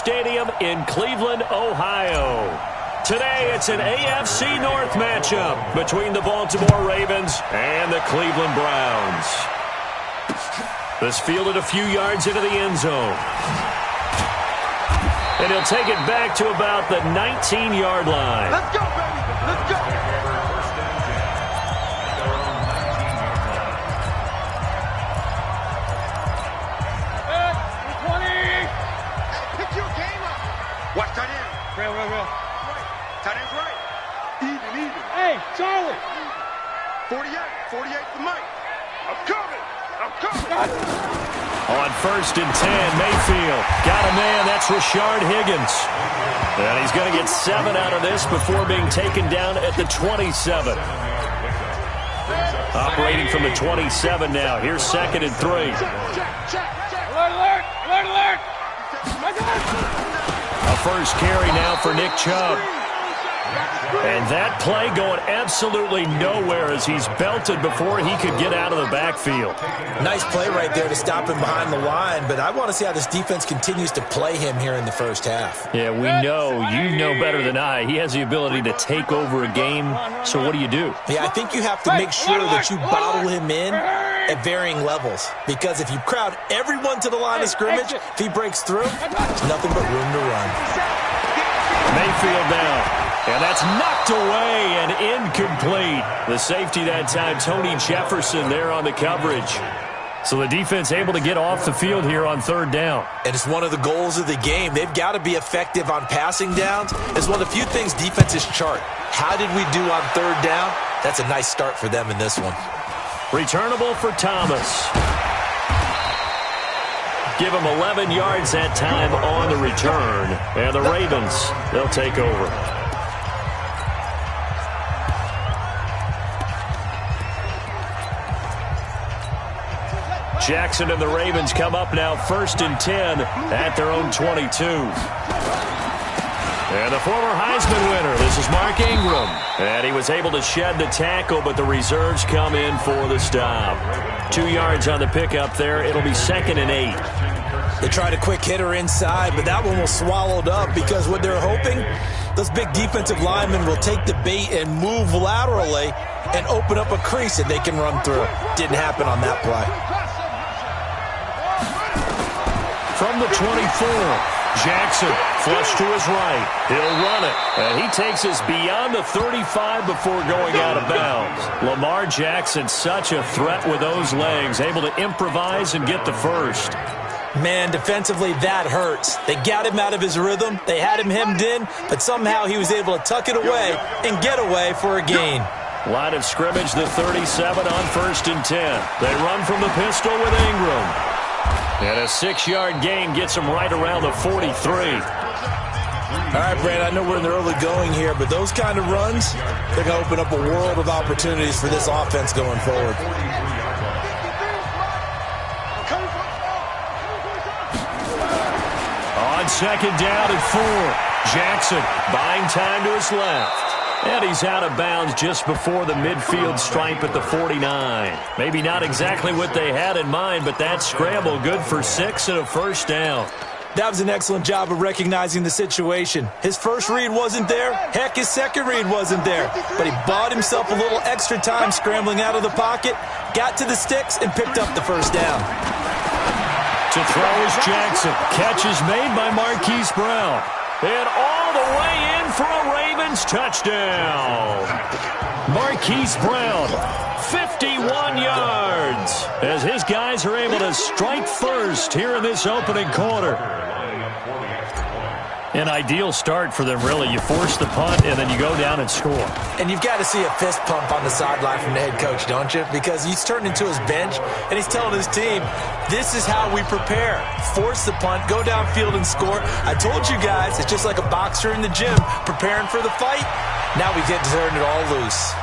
Stadium in Cleveland, Ohio. Today, it's an AFC North matchup between the Baltimore Ravens and the Cleveland Browns. This fielded a few yards into the end zone. And he'll take it back to about the 19-yard line. Let's go, baby. Let's go. Pick your game up. Watch tight end. Real. Right. Tight end's right. Even. Hey, Charlie. 48 for Mike. I'm coming. On 1st and 10, Mayfield got a man. That's Rashard Higgins. And he's going to get 7 out of this before being taken down at the 27. Operating from the 27 now. Here's 2nd and 3. Alert. A first carry now for Nick Chubb. And that play going absolutely nowhere as he's belted before he could get out of the backfield. Nice play right there to stop him behind the line, but I want to see how this defense continues to play him here in the first half. Yeah, we know. You know better than I. He has the ability to take over a game, so what do you do? Yeah, I think you have to make sure that you bottle him in at varying levels, because if you crowd everyone to the line of scrimmage, if he breaks through, there's nothing but room to run. Mayfield down. And that's knocked away and incomplete. The safety that time, Tony Jefferson there on the coverage. So the defense able to get off the field here on 3rd down. And it's one of the goals of the game. They've got to be effective on passing downs. It's one of the few things defenses chart. How did we do on 3rd down? That's a nice start for them in this one. Returnable for Thomas. Give him 11 yards that time on the return. And the Ravens, they'll take over. Jackson and the Ravens come up now 1st and 10 at their own 22. And the former Heisman winner, this is Mark Ingram. And he was able to shed the tackle, but the reserves come in for the stop. 2 yards on the pickup there. It'll be 2nd and 8. They tried a quick hitter inside, but that one was swallowed up because what they're hoping, those big defensive linemen will take the bait and move laterally and open up a crease that they can run through. Didn't happen on that play. From the 24, Jackson flush to his right. He'll run it. And he takes us beyond the 35 before going out of bounds. Lamar Jackson, such a threat with those legs, able to improvise and get the first. Man, defensively, that hurts. They got him out of his rhythm. They had him hemmed in, but somehow he was able to tuck it away and get away for a gain. Line of scrimmage, the 37 on 1st and 10. They run from the pistol with Ingram. And a 6-yard gain gets him right around the 43. All right, Brad, I know we're in the early going here, but those kind of runs, they're going to open up a world of opportunities for this offense going forward. On 2nd down and 4, Jackson buying time to his left. And he's out of bounds just before the midfield stripe at the 49. Maybe not exactly what they had in mind, but that scramble good for 6 and a first down. That was an excellent job of recognizing the situation. His first read wasn't there. Heck, his second read wasn't there. But he bought himself a little extra time scrambling out of the pocket, got to the sticks, and picked up the first down. To throw is Jackson. Catch is made by Marquise Brown. And all the way in for a Ravens touchdown. Marquise Brown, 51 yards, as his guys are able to strike first here in this opening quarter. An ideal start for them, really. You force the punt, and then you go down and score. And you've got to see a fist pump on the sideline from the head coach, don't you? Because he's turned into his bench, and he's telling his team, this is how we prepare. Force the punt, go downfield and score. I told you guys, it's just like a boxer in the gym preparing for the fight. Now we get to turn it all loose.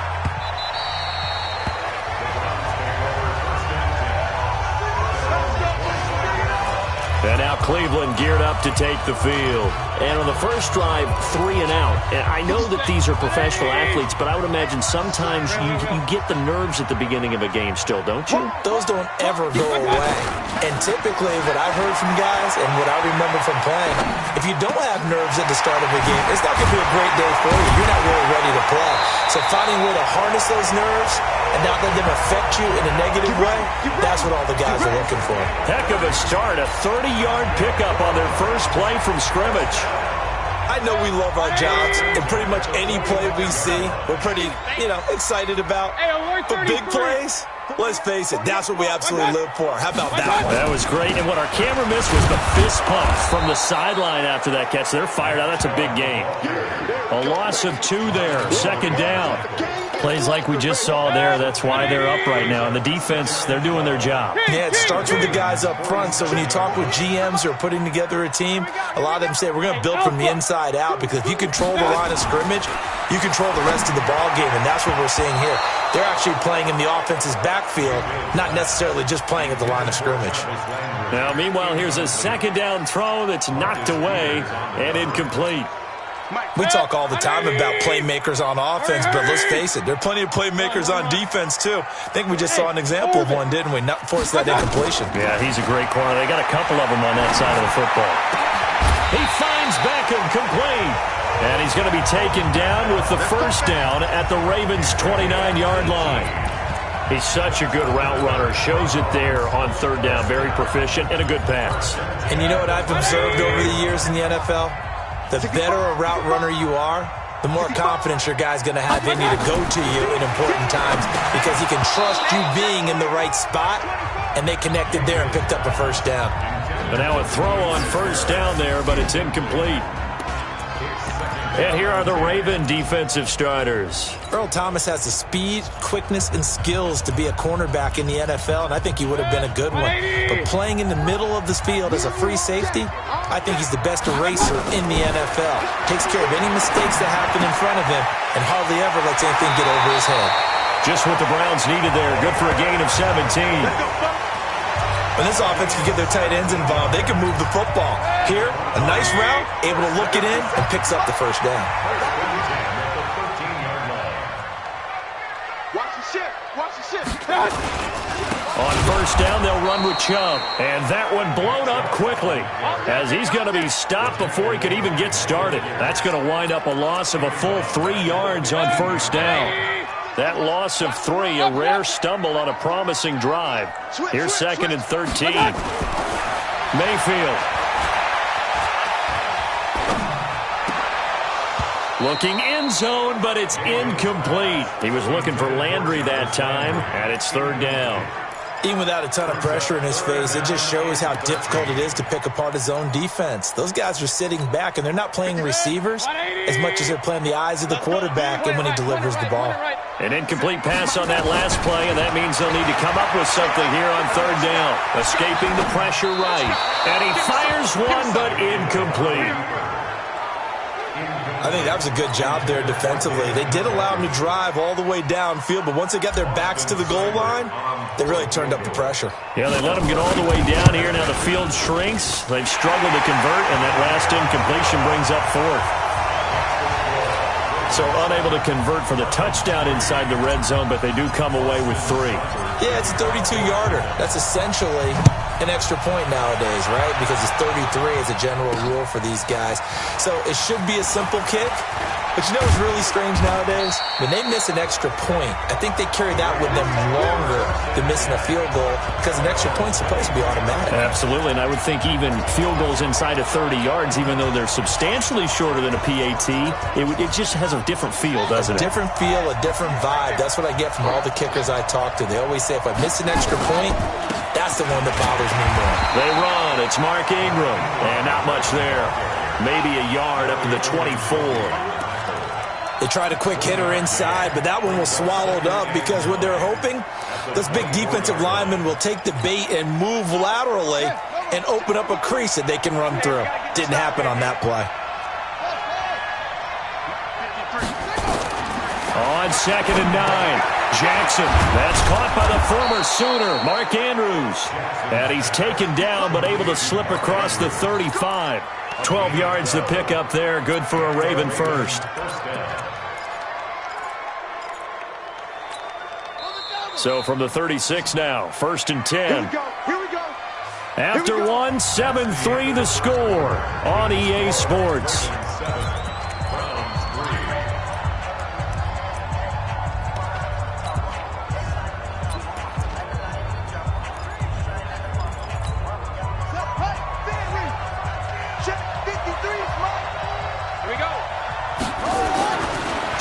And now Now Cleveland geared up to take the field. And on the first drive, 3 and out. And I know that these are professional athletes, but I would imagine sometimes you get the nerves at the beginning of a game still, don't you? Those don't ever go away. And typically what I've heard from guys and what I remember from playing, if you don't have nerves at the start of a game, it's not going to be a great day for you. You're not really ready to play. So finding a way to harness those nerves and not let them affect you in a negative way, that's what all the guys are looking for. Heck of a start, a 30-yard pickup on their first play from scrimmage. I know we love our jobs, and pretty much any play we see, we're pretty, excited about. But big plays, let's face it, that's what we absolutely live for. How about that one? That was great, and what our camera missed was the fist pump from the sideline after that catch. They're fired out. That's a big game. A loss of 2 there, second down. Plays like we just saw there, that's why they're up right now. And the defense, they're doing their job. Yeah, it starts with the guys up front. So when you talk with GMs who are putting together a team, a lot of them say we're going to build from the inside out, because if you control the line of scrimmage, you control the rest of the ball game, and that's what we're seeing here. They're actually playing in the offense's backfield, not necessarily just playing at the line of scrimmage. Now, meanwhile, here's a second down throw that's knocked away and incomplete. We talk all the time about playmakers on offense, but let's face it, there are plenty of playmakers on defense, too. I think we just saw an example of one, didn't we? Not force that incompletion. Yeah, he's a great corner. They got a couple of them on that side of the football. He finds Beckham complete. And he's going to be taken down with the first down at the Ravens' 29-yard line. He's such a good route runner. Shows it there on third down. Very proficient and a good pass. And you know what I've observed over the years in the NFL? The better a route runner you are, the more confidence your guy's going to have in you to go to you in important times, because he can trust you being in the right spot, and they connected there and picked up a first down. But now a throw on first down there, but it's incomplete. And here are the Raven defensive starters. Earl Thomas has the speed, quickness, and skills to be a cornerback in the NFL, and I think he would have been a good one. But playing in the middle of this field as a free safety, I think he's the best eraser in the NFL. Takes care of any mistakes that happen in front of him and hardly ever lets anything get over his head. Just what the Browns needed there. Good for a gain of 17. When this offense can get their tight ends involved, they can move the football. Here, a nice route, able to look it in, and picks up the first down. Watch the shit. Watch the shit. On first down, they'll run with Chubb. And that one blown up quickly, as he's going to be stopped before he could even get started. That's going to wind up a loss of a full 3 yards on first down. That loss of 3, a rare stumble on a promising drive. Here's second and 13. Mayfield. Looking end zone, but it's incomplete. He was looking for Landry that time, and it's third down. Even without a ton of pressure in his face, it just shows how difficult it is to pick apart his own defense. Those guys are sitting back, and they're not playing receivers as much as they're playing the eyes of the quarterback and when he delivers the ball. An incomplete pass on that last play, and that means they'll need to come up with something here on third down. Escaping the pressure right. And he fires one, but incomplete. I think that was a good job there defensively. They did allow him to drive all the way downfield, but once they got their backs to the goal line, they really turned up the pressure. Yeah, they let him get all the way down here. Now the field shrinks. They've struggled to convert, and that last incompletion brings up fourth. So unable to convert for the touchdown inside the red zone, but they do come away with 3. Yeah, it's a 32-yarder. That's essentially an extra point nowadays, right? Because it's 33 as a general rule for these guys. So it should be a simple kick. But you know what's really strange nowadays? When they miss an extra point, I think they carry that with them longer than missing a field goal, because an extra point's supposed to be automatic. Absolutely, and I would think even field goals inside of 30 yards, even though they're substantially shorter than a PAT, it just has a different feel, doesn't it? A different feel, a different vibe. That's what I get from all the kickers I talk to. They always say, if I miss an extra point, that's the one that bothers me more. They run. It's Mark Ingram, and not much there. Maybe a yard up to the 24. They tried a quick hitter inside, but that one was swallowed up, because what they're hoping, those big defensive linemen will take the bait and move laterally and open up a crease that they can run through. Didn't happen on that play. On second and 9. Jackson, that's caught by the former Sooner, Mark Andrews. And he's taken down but able to slip across the 35. 12 yards to pick up there, good for a Raven first. So from the 36 now, 1st and 10. Here we go. Here we go. After one, 7-3 the score on EA Sports.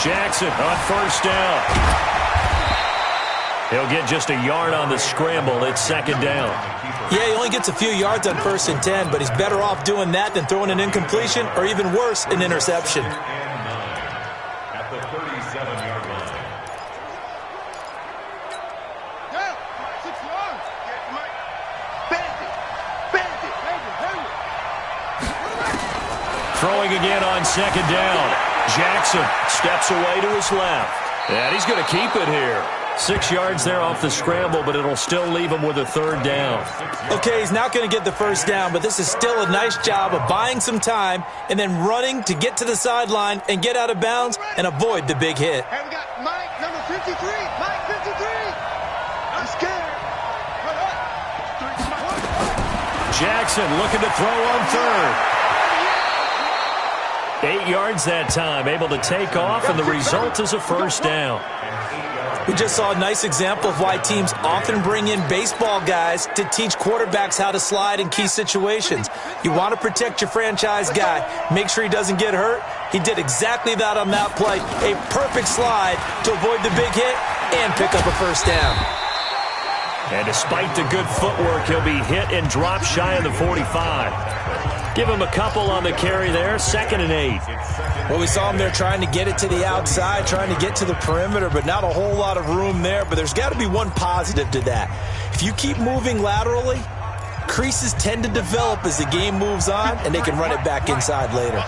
Jackson on 1st down. He'll get just a yard on the scramble. It's 2nd down. Yeah, he only gets a few yards on 1st and 10, but he's better off doing that than throwing an incompletion or even worse, an interception. At the 37-yard line. Yeah, 6 yards. Yeah, Mike. Bandit. Throwing again on 2nd down. Jackson steps away to his left. And he's going to keep it here. 6 yards there off the scramble, but it'll still leave him with a 3rd down. Okay, he's not going to get the 1st down, but this is still a nice job of buying some time and then running to get to the sideline and get out of bounds and avoid the big hit. Hey, we got Mike, number 53. Mike, 53. I'm scared. Jackson looking to throw on 3rd. 8 yards that time, able to take off, and the result is a 1st down. We just saw a nice example of why teams often bring in baseball guys to teach quarterbacks how to slide in key situations. You want to protect your franchise guy. Make sure he doesn't get hurt. He did exactly that on that play. A perfect slide to avoid the big hit and pick up a 1st down. And despite the good footwork, he'll be hit and dropped shy of the 45. Give him a couple on the carry there, 2nd and 8. Well, we saw him there trying to get it to the outside, trying to get to the perimeter, but not a whole lot of room there. But there's got to be one positive to that. If you keep moving laterally, creases tend to develop as the game moves on, and they can run it back inside later.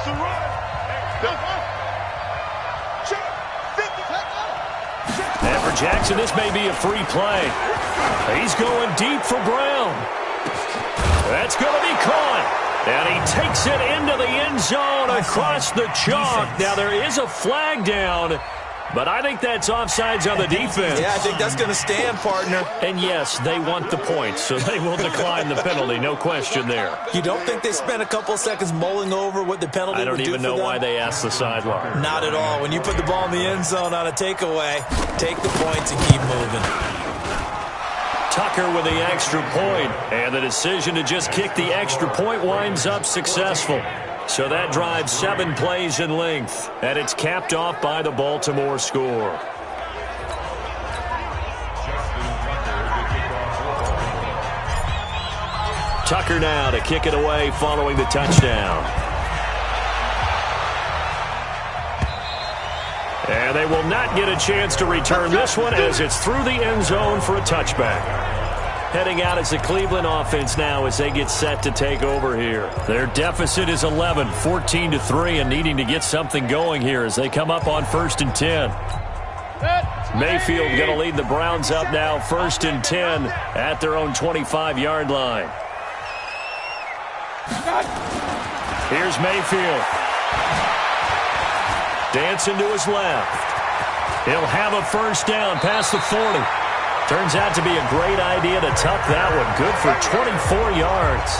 And for Jackson, this may be a free play. He's going deep for Brown. That's going to be caught. And he takes it into the end zone across the chalk. Now, there is a flag down, but I think that's offsides on the defense. Yeah, I think that's going to stand, partner. And, yes, they want the points, so they will decline the penalty. No question there. You don't think they spent a couple seconds mulling over what the penalty would do for them? I don't even know why they asked the sideline. Not at all. When you put the ball in the end zone on a takeaway, take the points and keep moving. Tucker with the extra point, and the decision to just kick the extra point winds up successful. So that drives 7 plays in length, and it's capped off by the Baltimore score. Tucker now to kick it away following the touchdown. And they will not get a chance to return this one as it's through the end zone for a touchback. Heading out as the Cleveland offense now as they get set to take over here. Their deficit is 11, 14-3, and needing to get something going here as they come up on 1st and 10. Mayfield going to lead the Browns up now, 1st and 10 at their own 25-yard line. Here's Mayfield. Dancing to his left. He'll have a 1st down past the 40. Turns out to be a great idea to tuck that one. Good for 24 yards.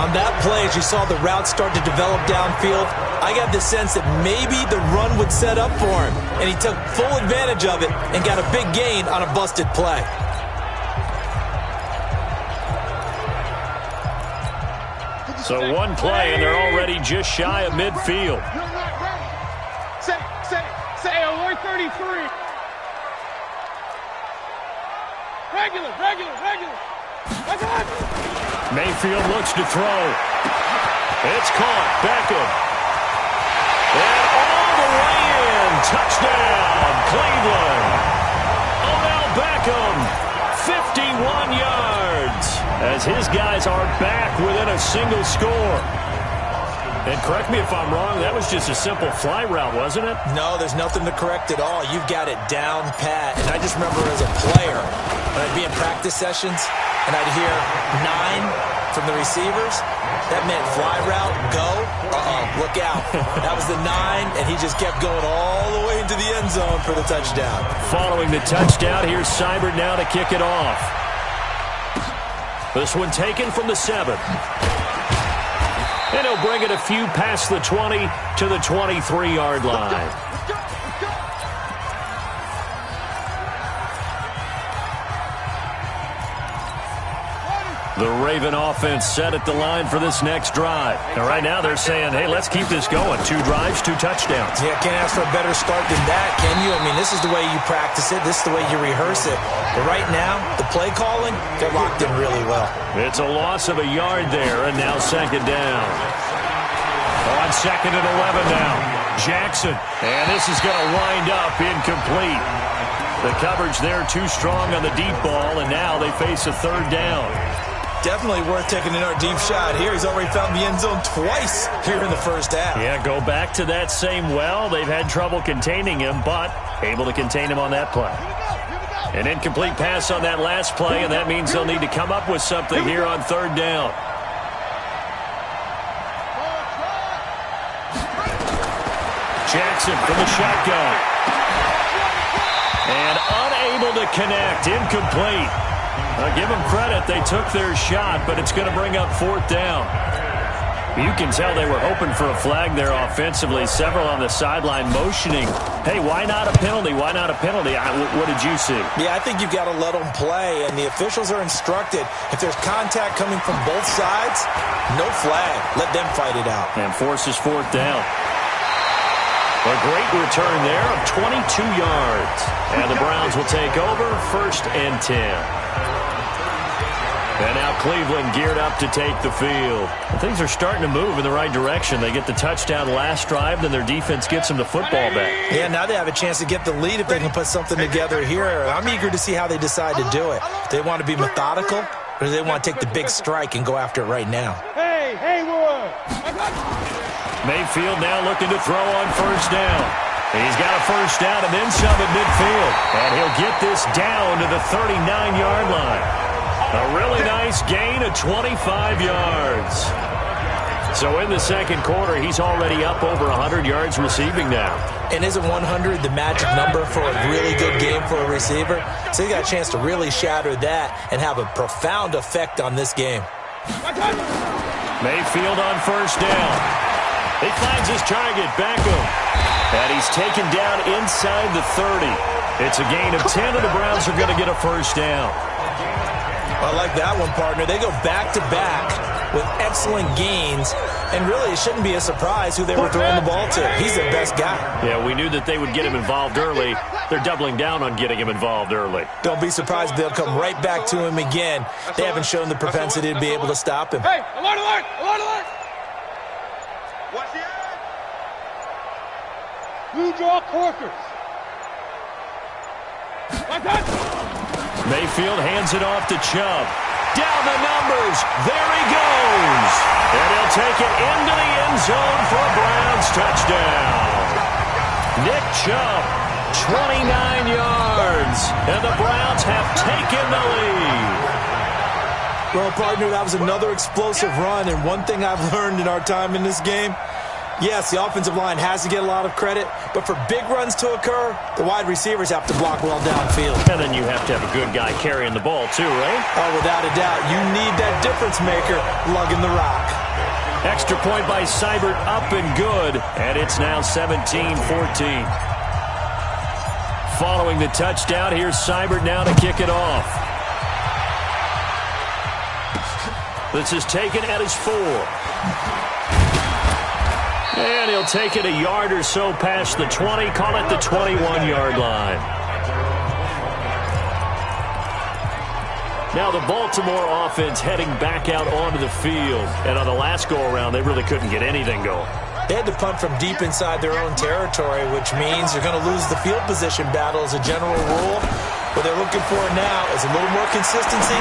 On that play, as you saw the route start to develop downfield, I got the sense that maybe the run would set up for him, and he took full advantage of it and got a big gain on a busted play. So one play, and they're already just shy of midfield. Say, alert 33. Regular. Mayfield looks to throw. It's caught. Beckham. And all the way in. Touchdown, Cleveland. Odell Beckham, 51 yards. As his guys are back within a single score. And correct me if I'm wrong, that was just a simple fly route, wasn't it? No, there's nothing to correct at all. You've got it down pat. And I just remember as a player, when I'd be in practice sessions, and I'd hear 9 from the receivers, that meant fly route, go, look out. That was the 9, and he just kept going all the way into the end zone for the touchdown. Following the touchdown, here's Seibert now to kick it off. This one taken from the 7. And he'll bring it a few past the 20 to the 23-yard line. The Raven offense set at the line for this next drive. And right now they're saying, hey, let's keep this going. 2 drives, 2 touchdowns. Yeah, can't ask for a better start than that, can you? I mean, this is the way you practice it. This is the way you rehearse it. But right now, the play calling, they're locked in really well. It's a loss of a yard there, and now second down. On second and 11 now. Jackson. And this is going to wind up incomplete. The coverage there too strong on the deep ball, and now they face a third down. Definitely worth taking another deep shot here. He's already found the end zone twice here in the first half. Yeah, go back to that same well. They've had trouble containing him, but able to contain him on that play. An incomplete pass on that last play, and that means they'll need to come up with something here on third down. Jackson from the shotgun. And unable to connect. Incomplete. Give them credit. They took their shot, but it's going to bring up fourth down. You can tell they were hoping for a flag there offensively. Several on the sideline motioning, hey, why not a penalty? Why not a penalty? What did you see? Yeah, I think you've got to let them play, and the officials are instructed. If there's contact coming from both sides, no flag. Let them fight it out. And forces fourth down. A great return there of 22 yards. And the Browns will take over, 1st and 10. And now Cleveland geared up to take the field. Things are starting to move in the right direction. They get the touchdown last drive, then their defense gets them the football back. Yeah, now they have a chance to get the lead if they can put something together here. I'm eager to see how they decide to do it. Do they want to be methodical, or do they want to take the big strike and go after it right now? Hey, Hayward! Mayfield now looking to throw on first down. He's got a first down and then some at midfield. And he'll get this down to the 39-yard line. A really nice gain of 25 yards. So in the second quarter, he's already up over 100 yards receiving now. And isn't 100 the magic number for a really good game for a receiver? So he got a chance to really shatter that and have a profound effect on this game. Mayfield on first down. He finds his target, Beckham. And he's taken down inside the 30. It's a gain of 10, and the Browns are going to get a first down. I like that one, partner. They go back-to-back with excellent gains, and really it shouldn't be a surprise who they were throwing the ball to. He's their best guy. Yeah, we knew that they would get him involved early. They're doubling down on getting him involved early. Don't be surprised if they'll come right back to him again. They haven't shown the propensity to be able to stop him. Hey, alert, alert, alert, alert! Watch the edge! Blue draw quarters. Like that! Mayfield hands it off to Chubb. Down the numbers. There he goes. And he'll take it into the end zone for a Browns touchdown. Nick Chubb, 29 yards. And the Browns have taken the lead. Well, partner, that was another explosive run. And one thing I've learned in our time in this game, yes, the offensive line has to get a lot of credit, but for big runs to occur, the wide receivers have to block well downfield. And then you have to have a good guy carrying the ball too, right? Oh, without a doubt. You need that difference maker lugging the rock. Extra point by Seibert, up and good, and it's now 17-14. Following the touchdown, here's Seibert now to kick it off. This is taken at his 4. And he'll take it a yard or so past the 20, call it the 21-yard line. Now the Baltimore offense heading back out onto the field. And on the last go-around, they really couldn't get anything going. They had to punt from deep inside their own territory, which means you're going to lose the field position battle as a general rule. What they're looking for now is a little more consistency.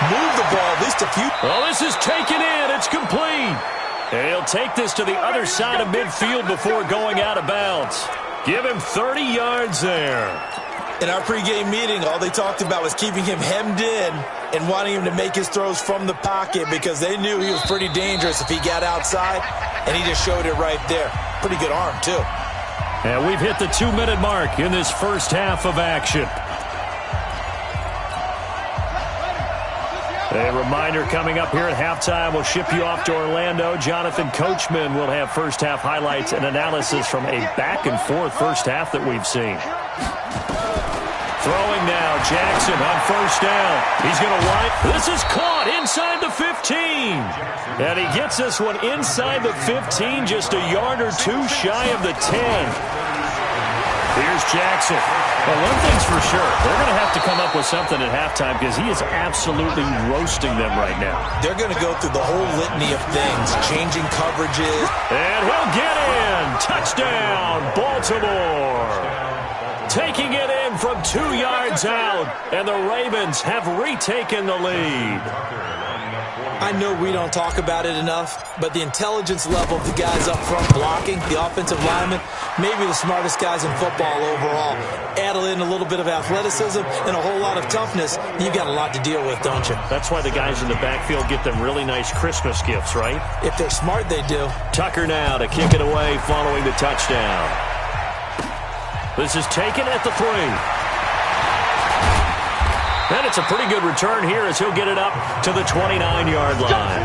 Move the ball at least a few. Oh, this is taken in. It's complete. And he'll take this to the other side of midfield before going out of bounds. Give him 30 yards there. In our pregame meeting, all they talked about was keeping him hemmed in and wanting him to make his throws from the pocket because they knew he was pretty dangerous if he got outside, and he just showed it right there. Pretty good arm, too. And we've hit the 2-minute mark in this first half of action. A reminder coming up here at halftime. We'll ship you off to Orlando. Jonathan Coachman will have first half highlights and analysis from a back-and-forth first half that we've seen. Throwing now, Jackson on first down. He's going to wind. This is caught inside the 15. And he gets this one inside the 15, just a yard or two shy of the 10. Here's Jackson. Well, one thing's for sure. They're going to have to come up with something at halftime because he is absolutely roasting them right now. They're going to go through the whole litany of things, changing coverages. And he'll get in. Touchdown, Baltimore. Taking it in from 2 yards out, and the Ravens have retaken the lead. I know we don't talk about it enough, but the intelligence level of the guys up front blocking, the offensive linemen, maybe the smartest guys in football overall. Add in a little bit of athleticism and a whole lot of toughness, you've got a lot to deal with, don't you? That's why the guys in the backfield get them really nice Christmas gifts, right? If they're smart, they do. Tucker now to kick it away following the touchdown. This is taken at the 3. And it's a pretty good return here as he'll get it up to the 29-yard line.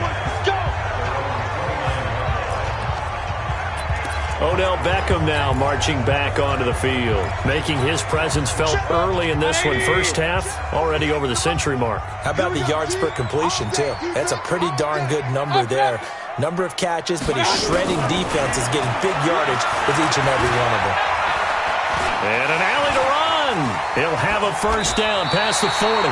Odell Beckham now marching back onto the field, making his presence felt early in this one. First half, already over the century mark. How about the yards per completion, too? That's a pretty darn good number there. Number of catches, but he's shredding defenses, getting big yardage with each and every one of them. And an alley to run. He'll have a first down past the 40.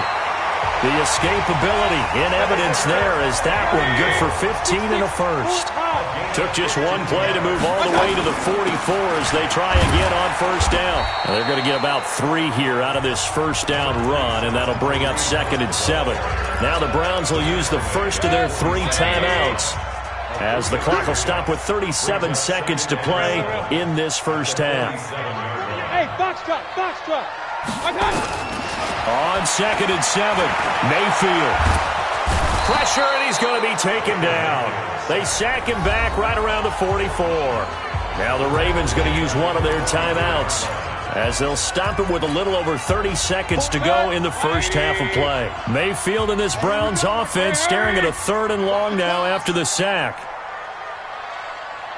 The escapability in evidence there as that one good for 15 and a first. Took just one play to move all the way to the 44 as they try again on first down. And they're going to get about 3 here out of this first down run, and that'll bring up 2nd and 7. Now the Browns will use the first of their 3 timeouts as the clock will stop with 37 seconds to play in this first half. Hey, box drop, box drop. On 2nd and 7, Mayfield. Pressure, and he's going to be taken down. They sack him back right around the 44. Now the Ravens going to use one of their timeouts as they'll stop it with a little over 30 seconds to go in the first half of play. Mayfield and this Browns offense staring at a 3rd and long now after the sack.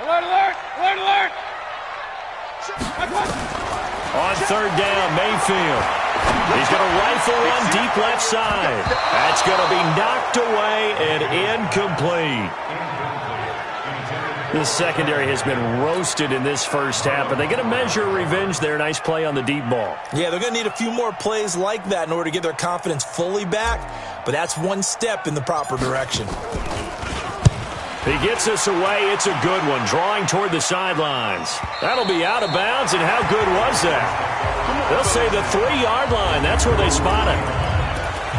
Alert, alert, alert, alert. On 3rd down, Mayfield. He's going to rifle one deep left side. That's going to be knocked away and incomplete. This secondary has been roasted in this first half, but they're going to measure revenge there. Nice play on the deep ball. Yeah, they're going to need a few more plays like that in order to get their confidence fully back, but that's one step in the proper direction. He gets us away. It's a good one. Drawing toward the sidelines. That'll be out of bounds, and how good was that? They'll say the 3-yard line. That's where they spot it.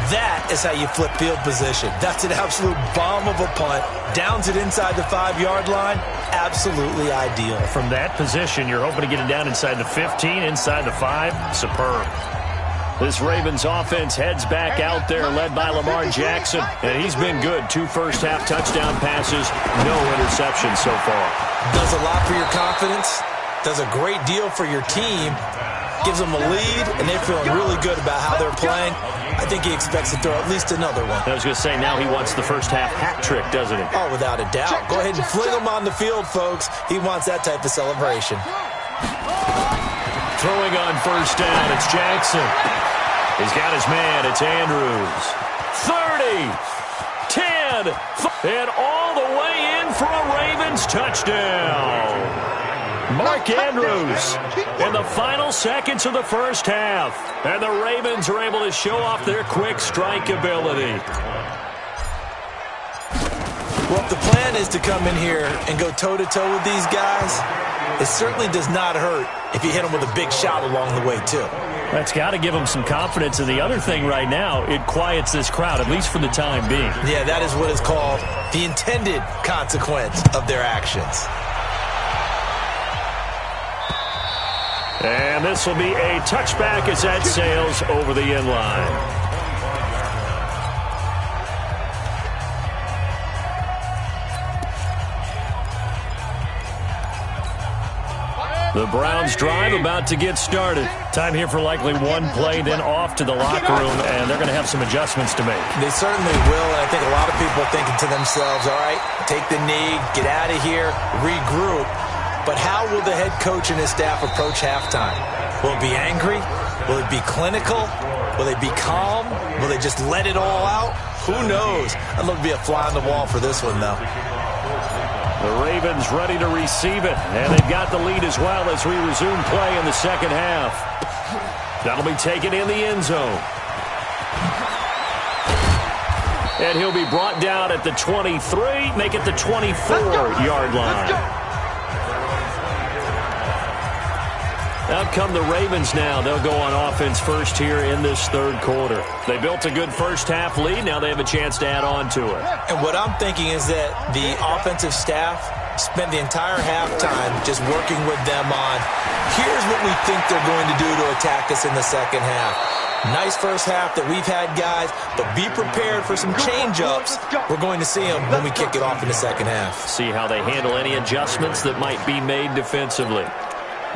That is how you flip field position. That's an absolute bomb of a punt. Downs it inside the 5-yard line. Absolutely ideal. From that position, you're hoping to get it down inside the 15, inside the 5. Superb. This Ravens offense heads back out there, led by Lamar Jackson, and he's been good. 2 first-half touchdown passes, no interceptions so far. Does a lot for your confidence, does a great deal for your team, gives them a lead, and they're feeling really good about how they're playing. I think he expects to throw at least another one. I was going to say, now he wants the first-half hat trick, doesn't he? Oh, without a doubt. Go ahead and fling him on the field, folks. He wants that type of celebration. Throwing on first down, it's Jackson. He's got his man. It's Andrews. 30, 10, and all the way in for a Ravens touchdown. Mark Andrews in the final seconds of the first half. And the Ravens are able to show off their quick strike ability. Well, if the plan is to come in here and go toe-to-toe with these guys, it certainly does not hurt if you hit them with a big shot along the way, too. That's got to give them some confidence. And the other thing right now, it quiets this crowd, at least for the time being. Yeah, that is what is called the intended consequence of their actions. And this will be a touchback as that sails over the end line. The Browns drive about to get started. Time here for likely one play, then off to the locker room, and they're going to have some adjustments to make. They certainly will, and I think a lot of people are thinking to themselves, all right, take the knee, get out of here, regroup. But how will the head coach and his staff approach halftime? Will it be angry? Will it be clinical? Will they be calm? Will they just let it all out? Who knows? I'd love to be a fly on the wall for this one, though. The Ravens ready to receive it, and they've got the lead as well as we resume play in the second half. That'll be taken in the end zone. And he'll be brought down at the 23, make it the 24-yard line. Out come the Ravens now. They'll go on offense first here in this third quarter. They built a good first-half lead. Now they have a chance to add on to it. And what I'm thinking is that the offensive staff spent the entire halftime just working with them on, here's what we think they're going to do to attack us in the second half. Nice first half that we've had, guys, but be prepared for some change-ups. We're going to see them when we kick it off in the second half. See how they handle any adjustments that might be made defensively.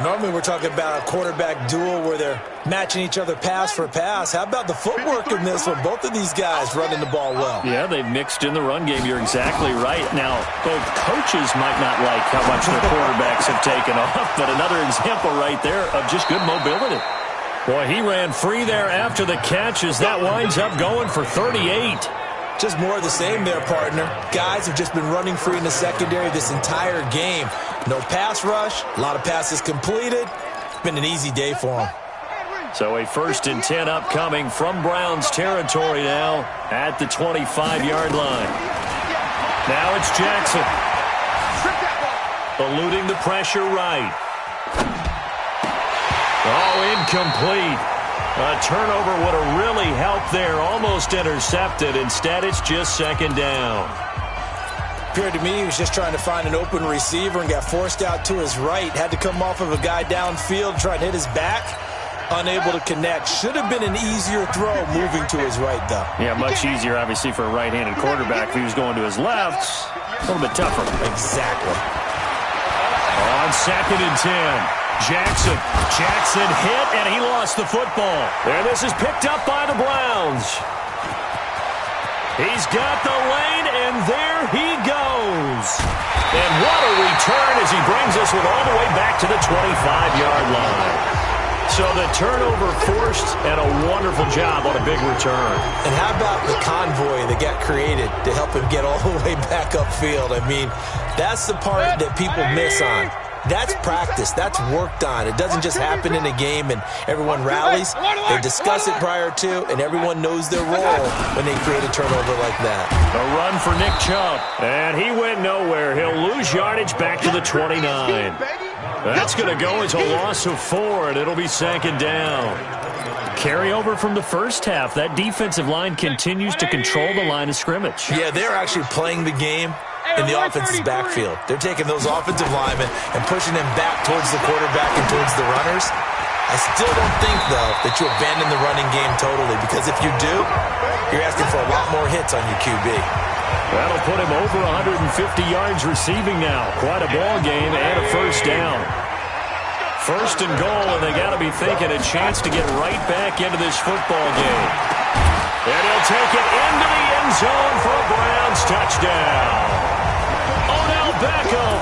Normally we're talking about a quarterback duel where they're matching each other pass for pass. How about the footwork in this one? Both of these guys running the ball well. Yeah, they've mixed in the run game. You're exactly right. Now, both coaches might not like how much their quarterbacks have taken off, but another example right there of just good mobility. Boy, he ran free there after the catch as that winds up going for 38. Just more of the same there, partner. Guys have just been running free in the secondary this entire game. No pass rush, a lot of passes completed. It's been an easy day for them. So a 1st and 10 upcoming from Browns territory now at the 25-yard line. Now it's Jackson. Eluding the pressure right. Oh, incomplete. A turnover would have really helped there. Almost intercepted. Instead, it's just second down. Appeared to me he was just trying to find an open receiver and got forced out to his right. Had to come off of a guy downfield, try to hit his back. Unable to connect. Should have been an easier throw moving to his right, though. Yeah, much easier, obviously, for a right-handed quarterback. If he was going to his left, a little bit tougher. Exactly. On 2nd and 10. Jackson hit, and he lost the football. And this is picked up by the Browns. He's got the lane, and there he goes. And what a return as he brings us all the way back to the 25-yard line. So the turnover forced, and a wonderful job on a big return. And how about the convoy that got created to help him get all the way back upfield? I mean, that's the part that people miss on. That's practice. That's worked on. It doesn't just happen in a game and everyone rallies. They discuss it prior to, and everyone knows their role when they create a turnover like that. A run for Nick Chubb, and he went nowhere. He'll lose yardage back to the 29. That's going to go as a loss of 4, and it'll be 2nd down. Carryover from the first half. That defensive line continues to control the line of scrimmage. Yeah, they're actually playing the game in the offense's backfield. They're taking those offensive linemen and pushing them back towards the quarterback and towards the runners. I still don't think, though, that you abandon the running game totally, because if you do, you're asking for a lot more hits on your QB. That'll put him over 150 yards receiving now. Quite a ball game and a 1st down. 1st and goal, and they got to be thinking a chance to get right back into this football game. And he'll take it into the end zone for a Browns touchdown. Odell Beckham,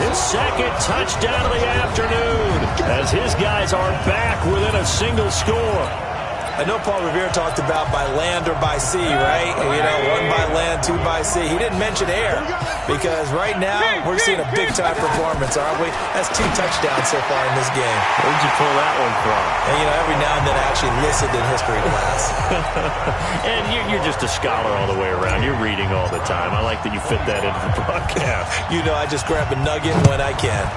his 2nd touchdown of the afternoon, as his guys are back within a single score. I know Paul Revere talked about by land or by sea, right? You know, 1 by land, 2 by sea. He didn't mention air, because right now we're seeing a big-time performance, aren't we? That's 2 touchdowns so far in this game. Where'd you pull that one from? And, you know, every now and then I actually listened in history class. And you're just a scholar all the way around. You're reading all the time. I like that you fit that into the broadcast. You know, I just grab a nugget when I can.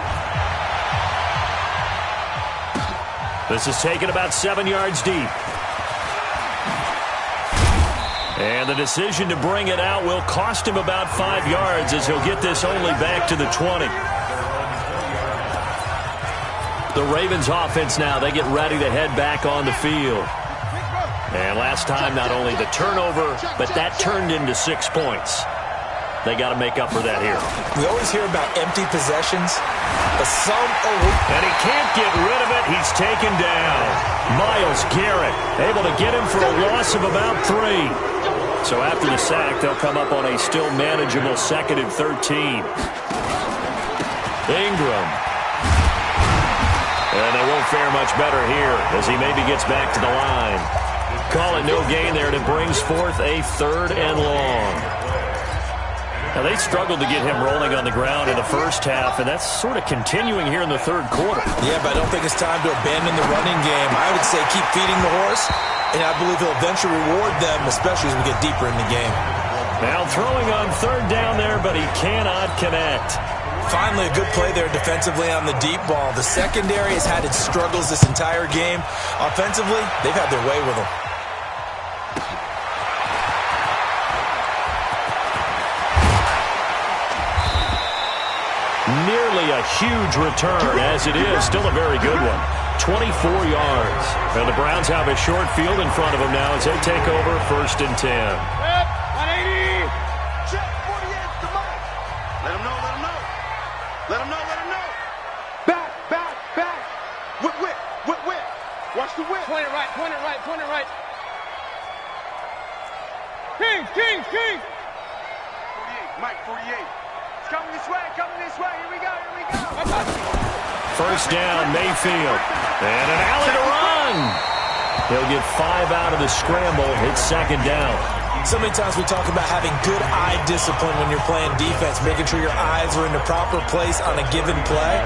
This is taken about 7 yards deep. And the decision to bring it out will cost him about 5 yards as he'll get this only back to the 20. The Ravens offense now, they get ready to head back on the field. And last time, not only the turnover, but that turned into 6 points. They got to make up for that here. We always hear about empty possessions, but some are... And he can't get rid of it. He's taken down. Myles Garrett able to get him for a loss of about 3. So after the sack, they'll come up on a still manageable 2nd and 13. Ingram. And they won't fare much better here as he maybe gets back to the line. Call it no gain there, and it brings forth a 3rd and long. Now, they struggled to get him rolling on the ground in the first half, and that's sort of continuing here in the 3rd quarter. Yeah, but I don't think it's time to abandon the running game. I would say keep feeding the horse, and I believe he'll eventually reward them, especially as we get deeper in the game. Now throwing on 3rd down there, but he cannot connect. Finally, a good play there defensively on the deep ball. The secondary has had its struggles this entire game. Offensively, they've had their way with them. Nearly a huge return, as it is still a very good one. 24 yards. And the Browns have a short field in front of them now as they take over 1st and 10. 180. Check 48 to Mike. Let him know, let him know. Let him know, let him know. Back, back, back. Whip, whip, whip, whip. Watch the whip. Point it right, point it right, point it right. Kings, Kings, Kings. 48, Mike, 48. It's coming this way, here we go, here we go. 1st down, Mayfield. And an alley to run. He'll get 5 out of the scramble. It's 2nd down. So many times we talk about having good eye discipline when you're playing defense, making sure your eyes are in the proper place on a given play.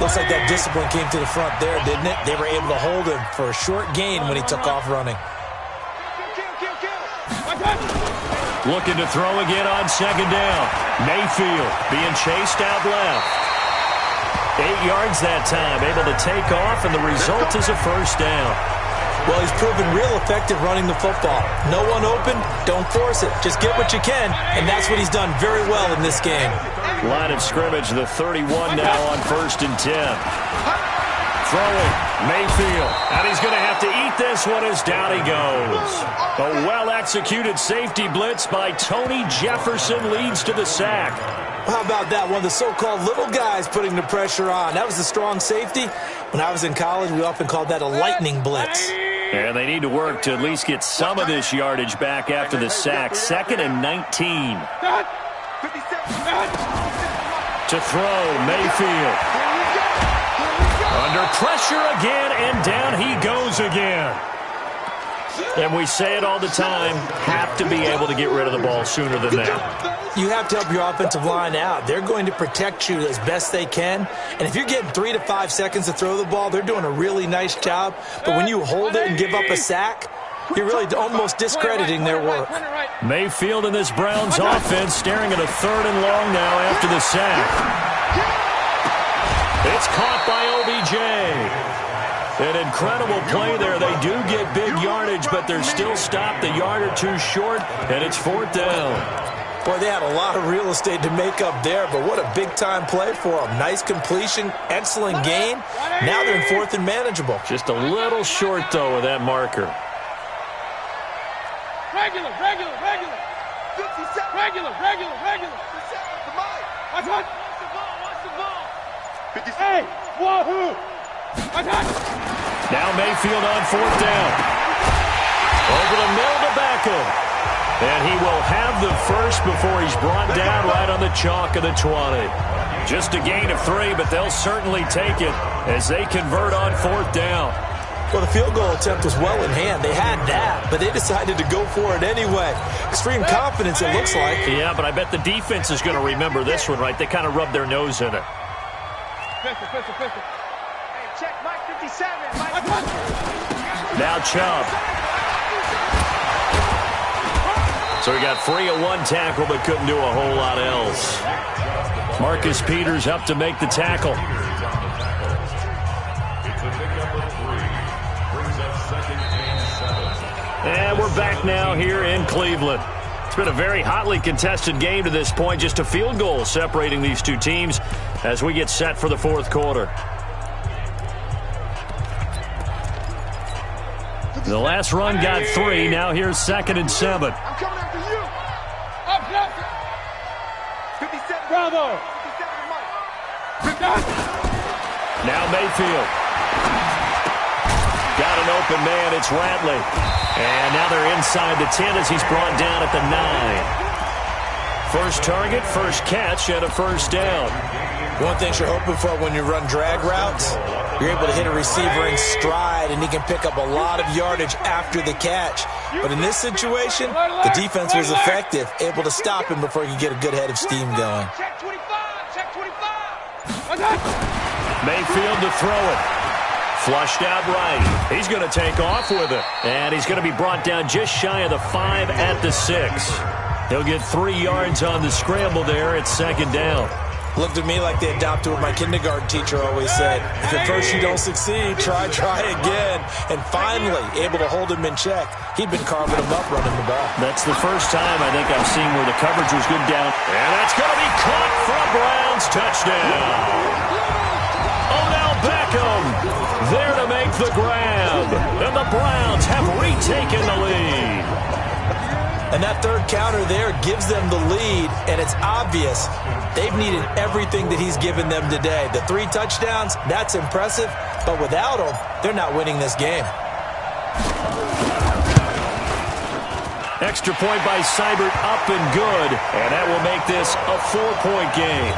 Looks like that discipline came to the front there, didn't it? They were able to hold him for a short gain when he took off running. Looking to throw again on 2nd down. Mayfield being chased out left. 8 yards that time, able to take off, and the result is a 1st down. Well, he's proven real effective running the football. No one open, don't force it. Just get what you can, and that's what he's done very well in this game. Line of scrimmage, the 31 now on 1st and 10. Throwing, Mayfield, and he's going to have to eat this one as down he goes. A well-executed safety blitz by Tony Jefferson leads to the sack. How about that? One of the so-called little guys putting the pressure on. That was a strong safety. When I was in college, we often called that a lightning blitz. And they need to work to at least get some of this yardage back after the sack. 2nd and 19. To throw, Mayfield. Under pressure again, and down he goes again. And we say it all the time, have to be able to get rid of the ball sooner than that. You have to help your offensive line out. They're going to protect you as best they can. And if you're getting 3 to 5 seconds to throw the ball, they're doing a really nice job. But when you hold it and give up a sack, you're really almost discrediting their work. Mayfield and this Browns offense staring at a 3rd and long now after the sack. It's caught by OBJ. An incredible play there. They do get big yardage, but they're still stopped a yard or two short, and it's 4th down. Boy, they had a lot of real estate to make up there, but what a big-time play for them. Nice completion, excellent gain. Now they're in 4th and manageable. Just a little short, though, with that marker. Regular. 57. Regular. Watch the ball. 57. Hey, wahoo. Now Mayfield on 4th down. Over the middle to Beckham. And he will have the first before he's brought down right on the chalk of the 20. Just a gain of 3, but they'll certainly take it as they convert on 4th down. Well, the field goal attempt was well in hand. They had that, but they decided to go for it anyway. Extreme confidence, it looks like. Yeah, but I bet the defense is going to remember this one, right? They kind of rubbed their nose in it. Pistol. Hey, check Mike 57. Mike. Now Chubb. So he got free of one tackle, but couldn't do a whole lot else. Marcus Peters up to make the tackle. And we're back now here in Cleveland. It's been a very hotly contested game to this point. Just a field goal separating these two teams as we get set for the fourth quarter. The last run got 3. Now here's 2nd and 7. I'm coming after you. Up, left. 57. Bravo. 57 Mike. Now Mayfield. Got an open man. It's Ratley. And now they're inside the 10 as he's brought down at the 9. First target, first catch, and a first down. One thing you're hoping for when you run drag routes, you're able to hit a receiver in stride, and he can pick up a lot of yardage after the catch. But in this situation, the defense was effective, able to stop him before he could get a good head of steam going. Check 25. Check 25. Mayfield to throw it. Flushed out right. He's going to take off with it. And he's going to be brought down just shy of the 5 at the 6. He'll get 3 yards on the scramble there at 2nd down. Looked at me like they adopted what my kindergarten teacher always said. If at first you don't succeed, try again. And finally, able to hold him in check. He'd been carving him up running the ball. That's the first time I think I've seen where the coverage was good down. And that's going to be caught for a Browns touchdown. Odell Beckham there to make the grab. And the Browns have retaken the lead. And that third counter there gives them the lead, and it's obvious they've needed everything that he's given them today. The 3 touchdowns, that's impressive, but without him, they're not winning this game. Extra point by Seibert, up and good, and that will make this a 4-point game.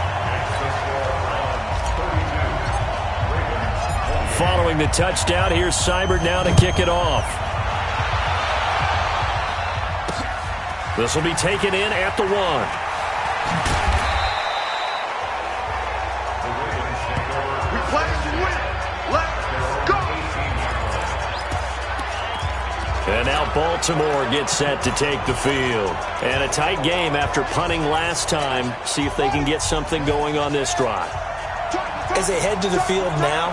Following the touchdown, here's Seibert now to kick it off. This will be taken in at the 1. We play to win. Let's go. And now Baltimore gets set to take the field. And a tight game after punting last time. See if they can get something going on this drive. As they head to the field now,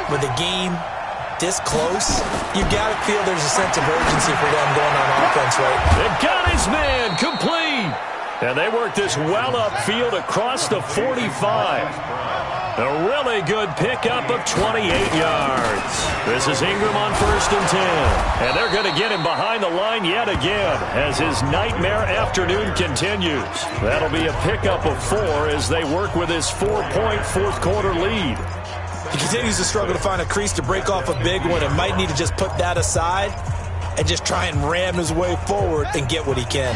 with the game this close, you got to feel there's a sense of urgency for them going on offense, right? They've got his man complete. And they work this well upfield across the 45. A really good pickup of 28 yards. This is Ingram on 1st and 10. And they're going to get him behind the line yet again as his nightmare afternoon continues. That'll be a pickup of 4 as they work with his 4-point fourth quarter lead. He continues to struggle to find a crease to break off a big one and might need to just put that aside and just try and ram his way forward and get what he can.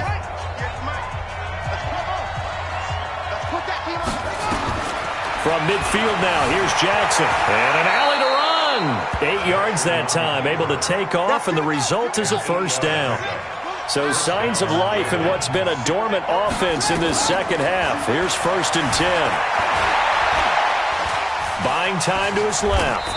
From midfield now, here's Jackson. And an alley to run. 8 yards that time, able to take off, and the result is a first down. So signs of life in what's been a dormant offense in this second half. Here's 1st and 10. Buying time to his left.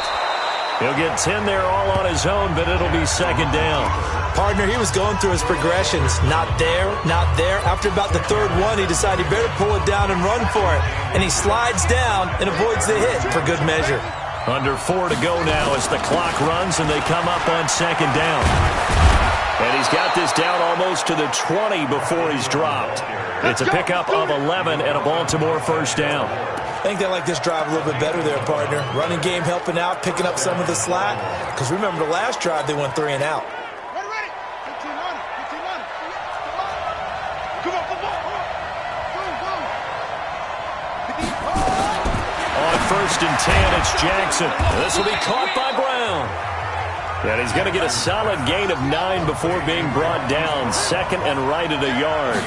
He'll get 10 there all on his own, but it'll be 2nd down. Partner, he was going through his progressions. Not there, not there. After about the 3rd one, he decided he better pull it down and run for it. And he slides down and avoids the hit for good measure. Under 4 to go now as the clock runs and they come up on 2nd down. And he's got this down almost to the 20 before he's dropped. It's a pickup of 11 and a Baltimore first down. I think they like this drive a little bit better there, partner. Running game helping out, picking up some of the slack. Because remember the last drive, they went 3 and out. Ready. 15 on it. 15 on it. Come on. On 1st and 10, it's Jackson. This will be caught by Brown. And he's going to get a solid gain of 9 before being brought down. 2nd and right at a yard.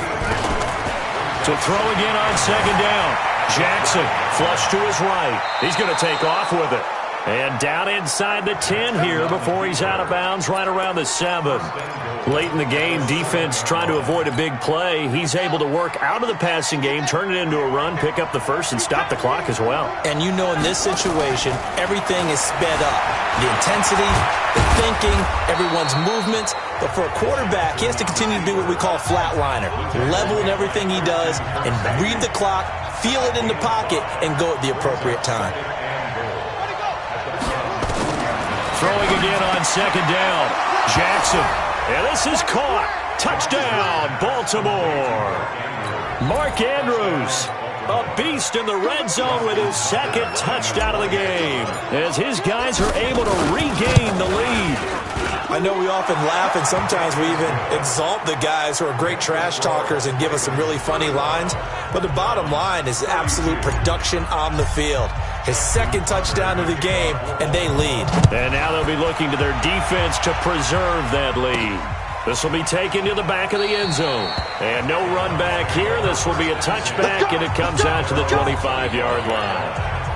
To throw again on 2nd down. Jackson, flush to his right. He's going to take off with it. And down inside the 10 here before he's out of bounds right around the 7. Late in the game, defense trying to avoid a big play. He's able to work out of the passing game, turn it into a run, pick up the first, and stop the clock as well. And you know in this situation, everything is sped up. The intensity, the thinking, everyone's movements. But for a quarterback, he has to continue to do what we call flatliner. Level in everything he does and read the clock, feel it in the pocket, and go at the appropriate time. Throwing again on 2nd down. Jackson And this is caught. Touchdown, Baltimore. Mark Andrews, a beast in the red zone with his second touchdown of the game, as his guys are able to regain the lead. I know we often laugh and sometimes we even exalt the guys who are great trash talkers and give us some really funny lines, but the bottom line is absolute production on the field. His second touchdown of the game, and they lead. And now they'll be looking to their defense to preserve that lead. This will be taken to the back of the end zone. And no run back here. This will be a touchback, and it comes out to the 25-yard line.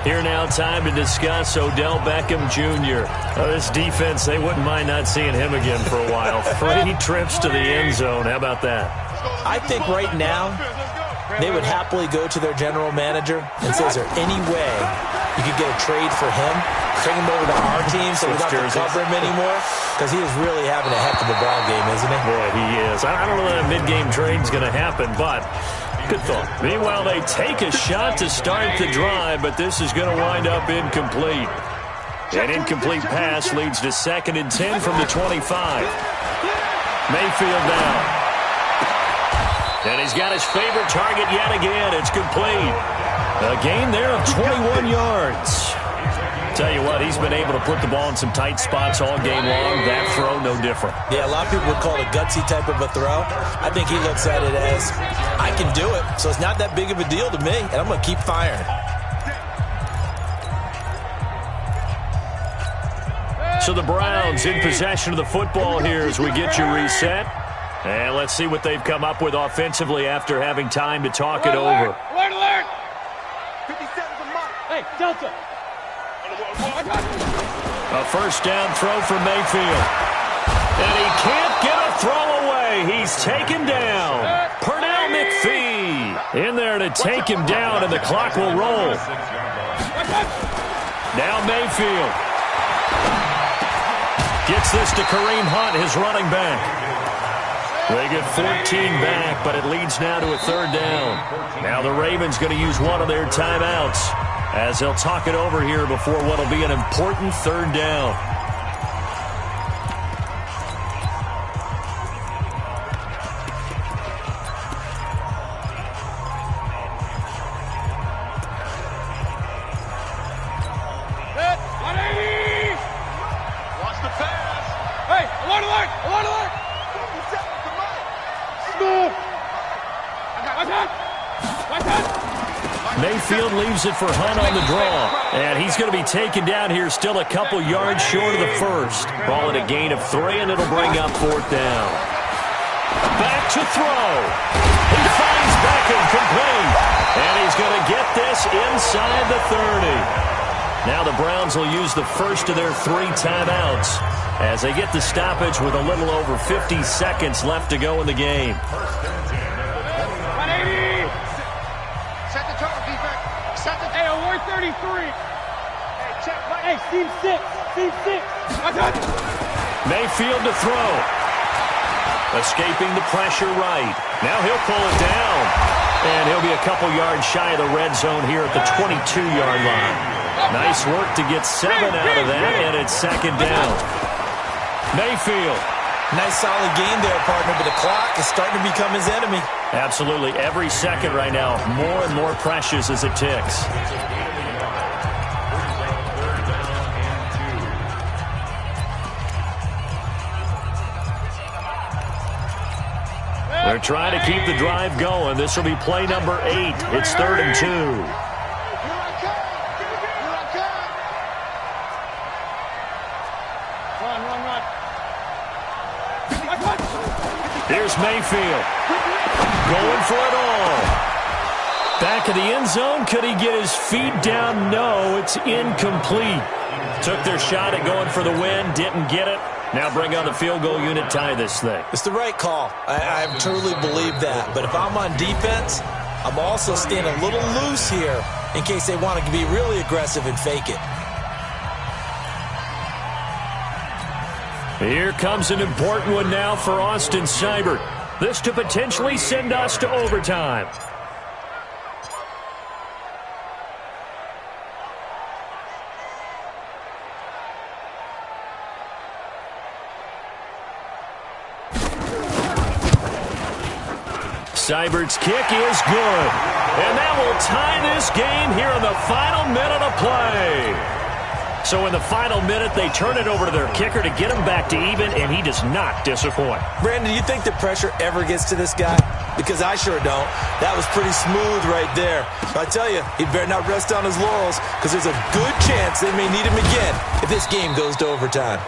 Here now, time to discuss Odell Beckham Jr. This defense, they wouldn't mind not seeing him again for a while. 3 trips to the end zone. How about that? I think right now they would happily go to their general manager and say, is there any way you could get a trade for him? Bring him over to our team so we don't have to cover him anymore? Because he is really having a heck of a ball game, isn't he? Boy, he is. I don't know that a mid-game trade's going to happen, but good thought. Meanwhile, they take a shot to start the drive, but this is going to wind up incomplete. An incomplete pass leads to 2nd and 10 from the 25. Mayfield down. And he's got his favorite target yet again. It's complete. A gain there of 21 yards. Tell you what, he's been able to put the ball in some tight spots all game long. That throw, no different. Yeah, a lot of people would call it a gutsy type of a throw. I think he looks at it as, I can do it, so it's not that big of a deal to me, and I'm going to keep firing. So the Browns in possession of the football here as we get you reset. And let's see what they've come up with offensively after having time to talk it over. Alert, alert! 57's a mark. Hey, Delta! A first down throw for Mayfield. And he can't get a throw away. He's taken down. Pernell McPhee in there to take him down, and the clock will roll. Now Mayfield gets this to Kareem Hunt, his running back. They get 14 back, but it leads now to a 3rd down. Now the Ravens going to use one of their timeouts as they'll talk it over here before what will be an important 3rd down. Set, 180! Watch the pass. Hey, alert, alert! Alert, alert! 57's a mark. Smooth! Watch out! Watch out! Mayfield leaves it for Hunt on the draw. And he's going to be taken down here still a couple yards short of the first. Ball at a gain of 3, and it'll bring up 4th down. Back to throw. He finds Beckham complete. And he's going to get this inside the 30. Now the Browns will use the first of their 3 timeouts as they get the stoppage with a little over 50 seconds left to go in the game. 180! Set the total defense. Set the Hey, award 33! Hey, check. Hey, seam 6! Seam 6! Watch out! Mayfield to throw. Escaping the pressure right. Now he'll pull it down. And he'll be a couple yards shy of the red zone here at the 22-yard line. Nice work to get 7 out of that, and it's 2nd down. Mayfield. Nice solid game there, partner, but the clock is starting to become his enemy. Absolutely. Every second right now, more and more precious as it ticks. They're trying to keep the drive going. This will be play number 8. It's 3rd and 2. Run. Here's Mayfield. Going for it all. Back of the end zone. Could he get his feet down? No, it's incomplete. Took their shot at going for the win. Didn't get it. Now bring on the field goal unit, tie this thing. It's the right call. I truly believe that. But if I'm on defense, I'm also staying a little loose here in case they want to be really aggressive and fake it. Here comes an important one now for Austin Seibert. This to potentially send us to overtime. Seibert's kick is good. And that will tie this game here in the final minute of play. So in the final minute, they turn it over to their kicker to get him back to even, and he does not disappoint. Brandon, do you think the pressure ever gets to this guy? Because I sure don't. That was pretty smooth right there. But I tell you, he better not rest on his laurels, because there's a good chance they may need him again if this game goes to overtime.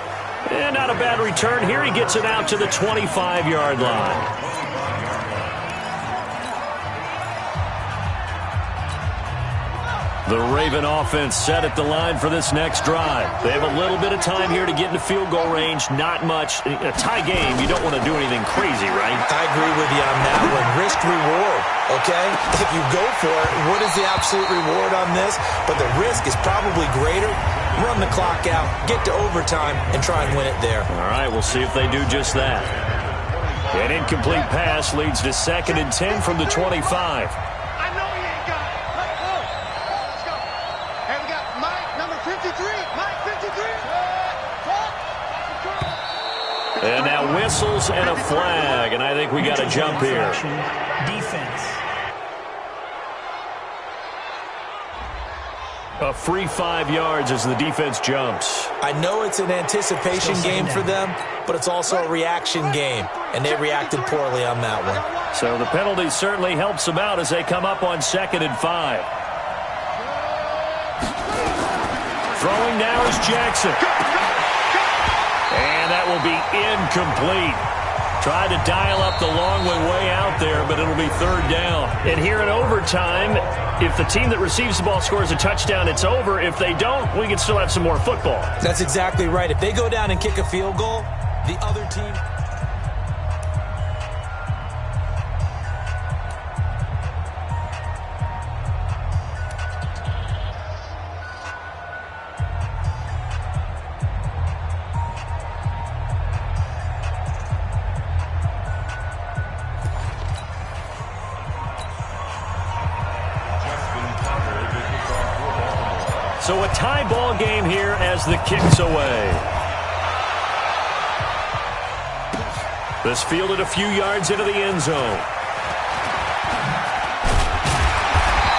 And not a bad return here. He gets it out to the 25-yard line. The Raven offense set at the line for this next drive. They have a little bit of time here to get into field goal range. Not much. In a tie game, you don't want to do anything crazy, right? I agree with you on that one. Risk reward, okay? If you go for it, what is the absolute reward on this? But the risk is probably greater. Run the clock out, get to overtime, and try and win it there. All right, we'll see if they do just that. An incomplete pass leads to 2nd and 10 from the 25. And now whistles and a flag, and I think we got a jump here. Defense. A free 5 yards as the defense jumps. I know it's an anticipation game for them, but it's also a reaction game, and they reacted poorly on that one. So the penalty certainly helps them out as they come up on 2nd and 5. Throwing now is Jackson. And that will be incomplete. Tried to dial up the long way out there, but it'll be 3rd down. And here in overtime, if the team that receives the ball scores a touchdown, it's over. If they don't, we can still have some more football. That's exactly right. If they go down and kick a field goal, the other team... So a tie ball game here as the kick's away. This fielded a few yards into the end zone.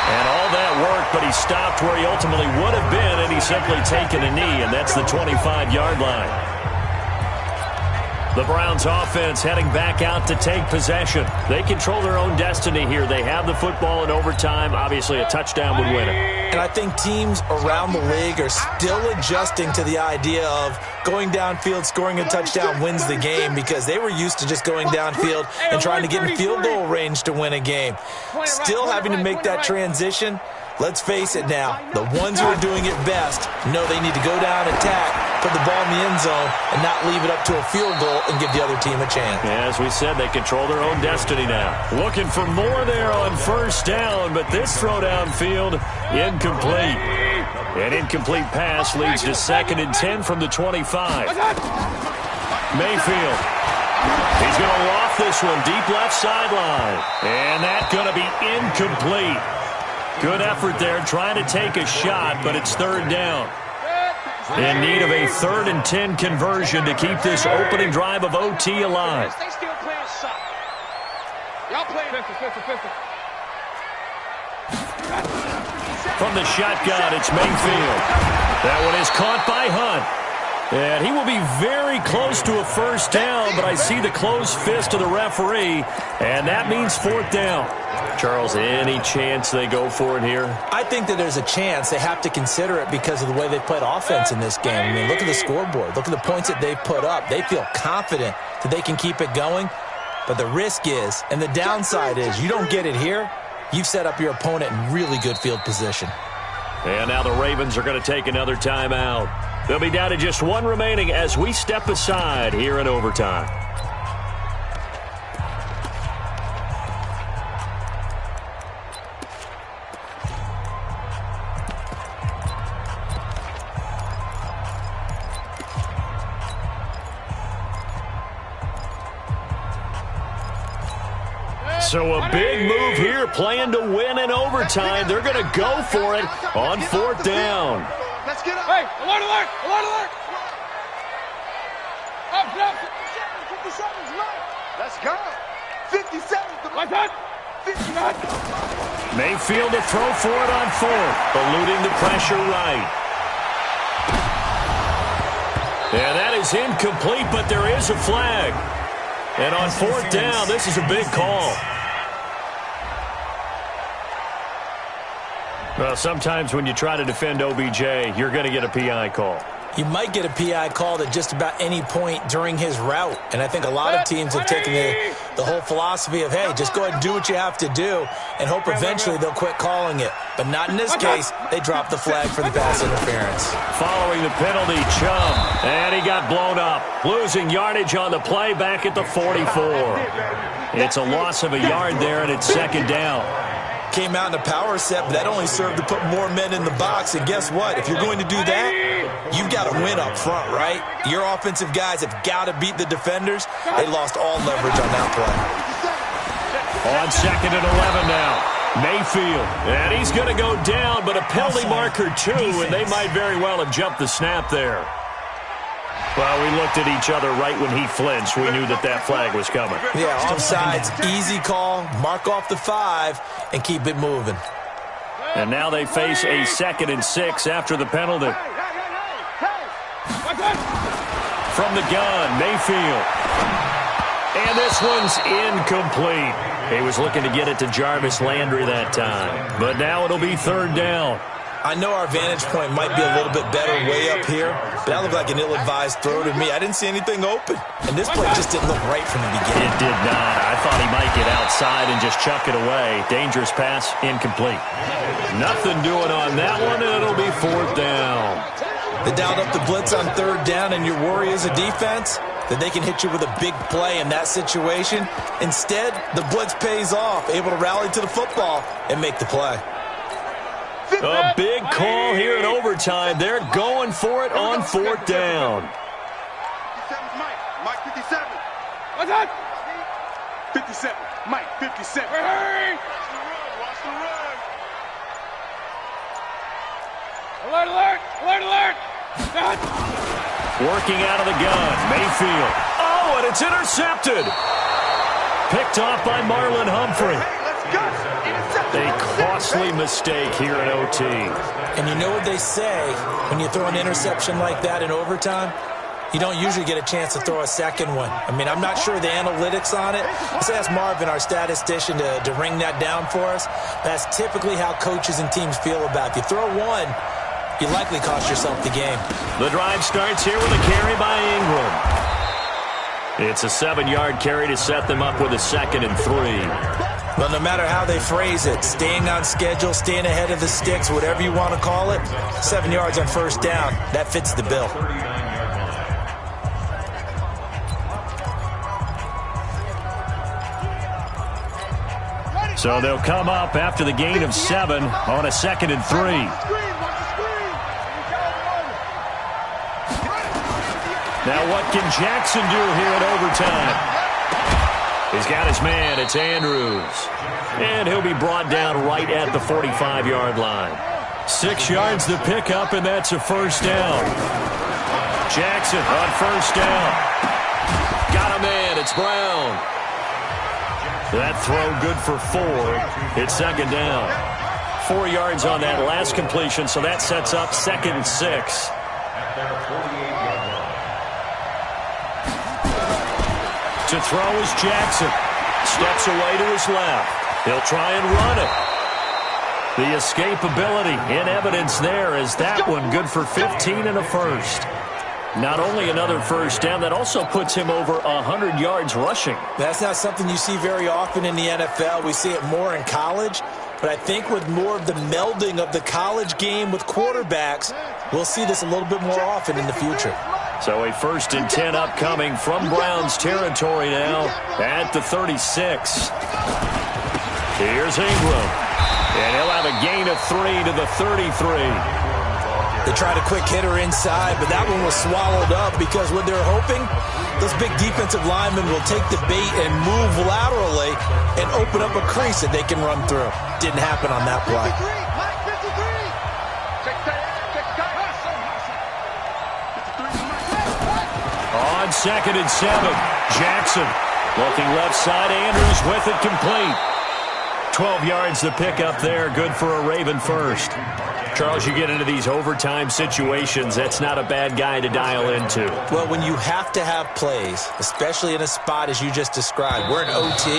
And all that work, but he stopped where he ultimately would have been, and he's simply taken a knee, and that's the 25-yard line. The Browns offense heading back out to take possession. They control their own destiny here. They have the football in overtime. Obviously, a touchdown would win it. And I think teams around the league are still adjusting to the idea of going downfield, scoring a touchdown wins the game, because they were used to just going downfield and trying to get in field goal range to win a game. Still having to make that transition. Let's face it now, the ones who are doing it best know they need to go down, attack, put the ball in the end zone, and not leave it up to a field goal and give the other team a chance. Yeah, as we said, they control their own destiny now. Looking for more there on 1st down, but this throw downfield, incomplete. An incomplete pass leads to 2nd and 10 from the 25. Mayfield. He's going to loft this one deep left sideline. And that's going to be incomplete. Good effort there, trying to take a shot, but it's 3rd down. In need of a 3rd and 10 conversion to keep this opening drive of OT alive. They still playing soft. Y'all playing 50. From the shotgun, it's Mayfield. That one is caught by Hunt. And he will be very close to a 1st down, but I see the closed fist of the referee, and that means 4th down. Charles, any chance they go for it here? I think that there's a chance. They have to consider it because of the way they played offense in this game. I mean, look at the scoreboard. Look at the points that they've put up. They feel confident that they can keep it going. But the risk is, and the downside is, you don't get it here, you've set up your opponent in really good field position. And now the Ravens are going to take another timeout. They'll be down to just one remaining as we step aside here in overtime. So a big move here, playing to win in overtime. They're going to go for it on 4th down. Let's get up. Hey, alert, alert, alert, alert. Up, up. 57's right. Let's go. 57's the right. Mayfield to throw for it on fourth. Eluding the pressure right. And that is incomplete, but there is a flag. And on fourth down, this is a big call. Well, sometimes when you try to defend OBJ, you're going to get a PI call. You might get a PI called at just about any point during his route. And I think a lot of teams have taken the whole philosophy of, hey, just go ahead and do what you have to do and hope eventually they'll quit calling it. But not in this case. They dropped the flag for the pass interference. Following the penalty, Chubb. And he got blown up. Losing yardage on the play back at the 44. It's a loss of a yard there, and it's second down. Came out in a power set, but that only served to put more men in the box. And guess what? If you're going to do that, you've got to win up front, right? Your offensive guys have got to beat the defenders. They lost all leverage on that play. On second and 11 now. Mayfield. And he's going to go down, but a penalty marker too, and they might very well have jumped the snap there. Well, we looked at each other right when he flinched. We knew that that flag was coming. Yeah, offsides, easy call, mark off the 5, and keep it moving. And now they face a 2nd and 6 after the penalty. From the gun, Mayfield. And this one's incomplete. He was looking to get it to Jarvis Landry that time. But now it'll be third down. I know our vantage point might be a little bit better way up here, but that looked like an ill-advised throw to me. I didn't see anything open, and this play just didn't look right from the beginning. It did not. I thought he might get outside and just chuck it away. Dangerous pass, incomplete. Nothing doing on that one, and it'll be fourth down. They dialed up the blitz on third down, and your worry as a defense that they can hit you with a big play in that situation. Instead, the blitz pays off, able to rally to the football and make the play. A big call here in overtime. They're going for it on fourth down. 57's Mike 57. What's that? 57. Mike 57. Hey! Watch the run. Alert, alert! Alert, alert! Working out of the gun. Mayfield. Oh, and it's intercepted. Picked off by Marlon Humphrey. Hey, let's go. A costly mistake here in OT. And you know what they say, when you throw an interception like that in overtime, you don't usually get a chance to throw a second one. I mean, I'm not sure the analytics on it. Let's ask Marvin, our statistician, to ring that down for us. That's typically how coaches and teams feel about it. If you throw one, you likely cost yourself the game. The drive starts here with a carry by Ingram. It's a 7-yard carry to set them up with a 2nd and 3. Well, no matter how they phrase it, staying on schedule, staying ahead of the sticks, whatever you want to call it, 7 yards on first down, that fits the bill. So they'll come up after the gain of 7 on a 2nd and 3. Now what can Jackson do here in overtime? He's got his man. It's Andrews. And he'll be brought down right at the 45-yard line. 6 yards to pick up, and that's a first down. Jackson on first down. Got a man. It's Brown. That throw good for 4. It's second down. 4 yards on that last completion, so that sets up 2nd and 6. To throw is Jackson. Steps away to his left. He'll try and run it. The escapability in evidence there is that one good for 15 and a first. Not only another first down, that also puts him over 100 yards rushing. That's not something you see very often in the NFL. We see it more in college. But I think with more of the melding of the college game with quarterbacks, we'll see this a little bit more often in the future. So a 1st and 10 upcoming from Browns territory now at the 36. Here's Ingram. And he'll have a gain of 3 to the 33. They tried a quick hitter inside, but that one was swallowed up because what they're hoping, those big defensive linemen will take the bait and move laterally and open up a crease that they can run through. Didn't happen on that play. On 2nd and 7, Jackson looking left side. Andrews with it complete. 12 yards to pick up there. Good for a Raven first. Charles, you get into these overtime situations, that's not a bad guy to dial into. Well, when you have to have plays, especially in a spot as you just described, we're in OT,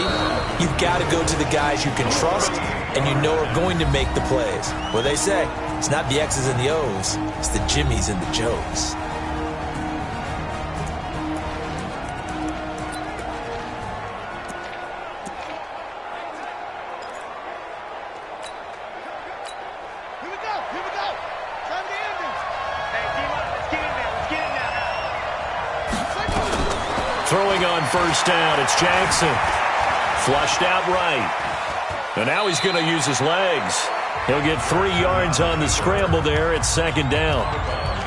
you've got to go to the guys you can trust and you know are going to make the plays. Well, they say it's not the X's and the O's, it's the Jimmies and the Joes. Throwing on first down, it's Jackson. Flushed out right. And now he's going to use his legs. He'll get 3 yards on the scramble there at second down.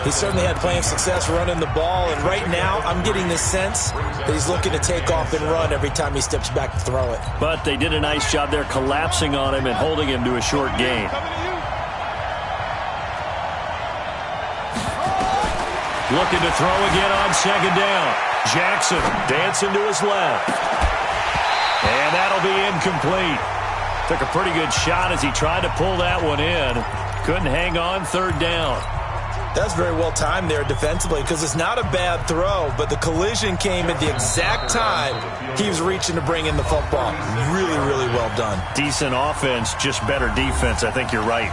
He certainly had plenty of success running the ball, and right now I'm getting the sense that he's looking to take off and run every time he steps back to throw it. But they did a nice job there collapsing on him and holding him to a short gain. Looking to throw again on second down. Jackson dancing to his left. And that'll be incomplete. Took a pretty good shot as he tried to pull that one in. Couldn't hang on third down. That's very well timed there defensively because it's not a bad throw, but the collision came at the exact time he was reaching to bring in the football. Really, really well done. Decent offense, just better defense. I think you're right.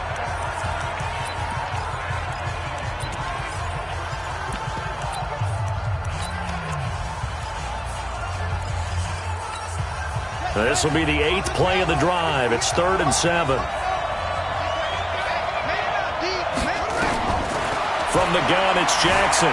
This will be the 8th play of the drive. It's 3rd and 7. From the gun, it's Jackson.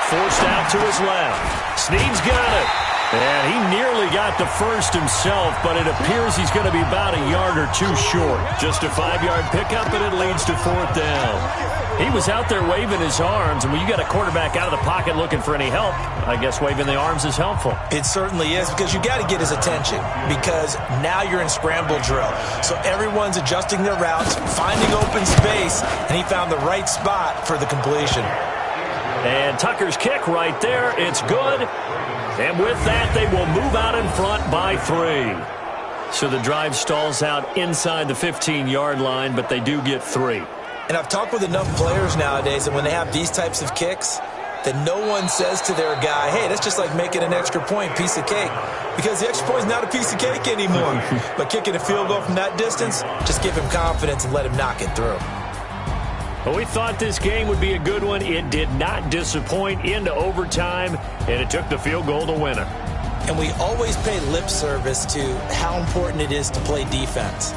Forced out to his left. Snead's got it. And he nearly got the first himself, but it appears he's going to be about a yard or two short. Just a 5-yard pickup, and it leads to 4th down. He was out there waving his arms, and when you got a quarterback out of the pocket looking for any help, I guess waving the arms is helpful. It certainly is, because you got to get his attention, because now you're in scramble drill. So everyone's adjusting their routes, finding open space, and he found the right spot for the completion. And Tucker's kick right there, it's good. And with that, they will move out in front by 3. So the drive stalls out inside the 15-yard line, but they do get 3. And I've talked with enough players nowadays that when they have these types of kicks, that no one says to their guy, hey, that's just like making an extra point, piece of cake. Because the extra point is not a piece of cake anymore. But kicking a field goal from that distance, just give him confidence and let him knock it through. Well, we thought this game would be a good one. It did not disappoint into overtime, and it took the field goal to win it. And we always pay lip service to how important it is to play defense.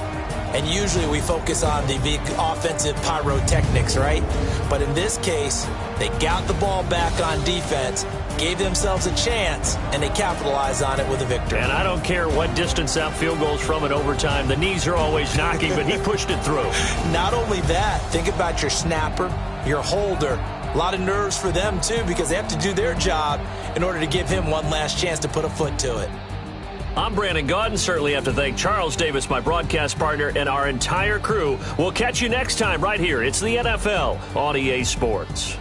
And usually we focus on the big offensive pyrotechnics, right? But in this case, they got the ball back on defense, gave themselves a chance, and they capitalized on it with a victory. And I don't care what distance out field goals from in overtime. The knees are always knocking, but he pushed it through. Not only that, think about your snapper, your holder. A lot of nerves for them, too, because they have to do their job in order to give him one last chance to put a foot to it. I'm Brandon Gaudin. Certainly have to thank Charles Davis, my broadcast partner, and our entire crew. We'll catch you next time right here. It's the NFL on EA Sports.